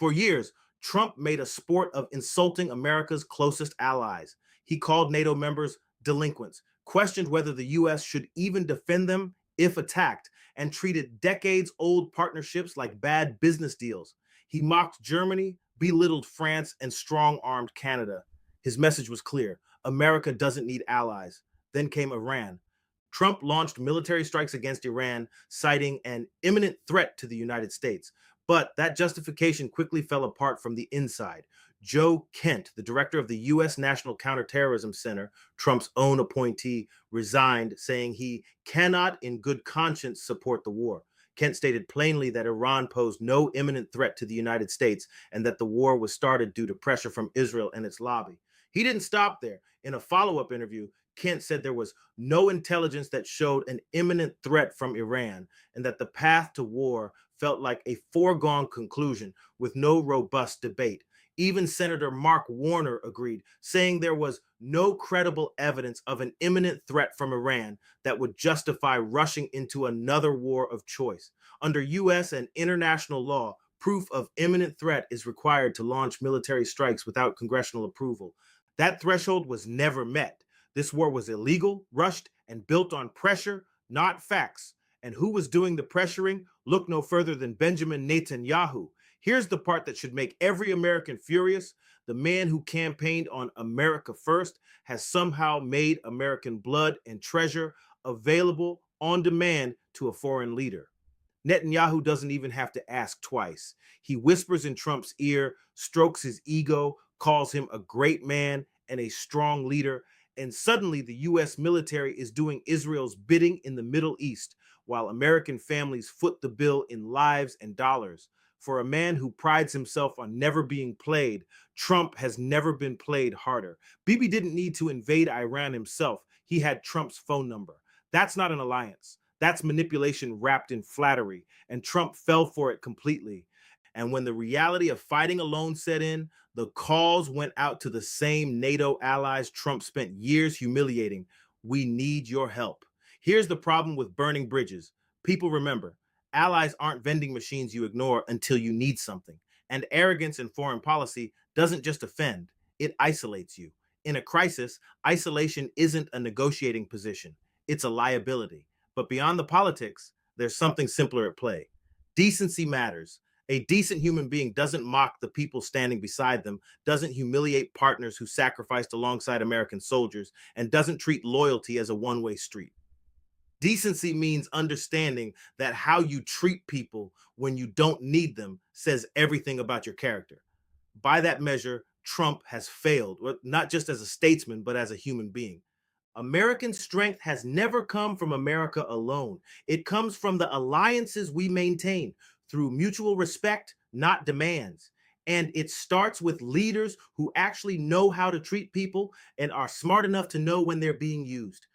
For years, Trump made a sport of insulting America's closest allies. He called NATO members delinquents, questioned whether the US should even defend them if attacked, and treated decades old partnerships like bad business deals. He mocked Germany, belittled France, and strong armed Canada. His message was clear: America doesn't need allies. Then came Iran. Trump launched military strikes against Iran, citing an imminent threat to the United States. But that justification quickly fell apart from the inside. Joe Kent, the director of the U.S. National Counterterrorism Center, Trump's own appointee, resigned, saying he cannot, in good conscience, support the war. Kent stated plainly that Iran posed no imminent threat to the United States and that the war was started due to pressure from Israel and its lobby. He didn't stop there. In a follow up interview, Kent said there was no intelligence that showed an imminent threat from Iran and that the path to war felt like a foregone conclusion with no robust debate. Even Senator Mark Warner agreed, saying there was no credible evidence of an imminent threat from Iran that would justify rushing into another war of choice. Under US and international law, proof of imminent threat is required to launch military strikes without congressional approval. That threshold was never met. This war was illegal, rushed, and built on pressure, not facts. And who was doing the pressuring? Look no further than Benjamin Netanyahu. Here's the part that should make every American furious. The man who campaigned on America First has somehow made American blood and treasure available on demand to a foreign leader. Netanyahu doesn't even have to ask twice. He whispers in Trump's ear, strokes his ego, calls him a great man and a strong leader, and suddenly the US military is doing Israel's bidding in the Middle East, while American families foot the bill in lives and dollars. For a man who prides himself on never being played, Trump has never been played harder. Bibi didn't need to invade Iran himself. He had Trump's phone number. That's not an alliance. That's manipulation wrapped in flattery, and Trump fell for it completely. And when the reality of fighting alone set in, the calls went out to the same NATO allies Trump spent years humiliating. We need your help. Here's the problem with burning bridges. People remember, allies aren't vending machines you ignore until you need something. And arrogance in foreign policy doesn't just offend, it isolates you. In a crisis, isolation isn't a negotiating position, it's a liability. But beyond the politics, there's something simpler at play. Decency matters. A decent human being doesn't mock the people standing beside them, doesn't humiliate partners who sacrificed alongside American soldiers, and doesn't treat loyalty as a one-way street. Decency means understanding that how you treat people when you don't need them says everything about your character. By that measure, Trump has failed, not just as a statesman, but as a human being. American strength has never come from America alone. It comes from the alliances we maintain through mutual respect, not demands. And it starts with leaders who actually know how to treat people and are smart enough to know when they're being used.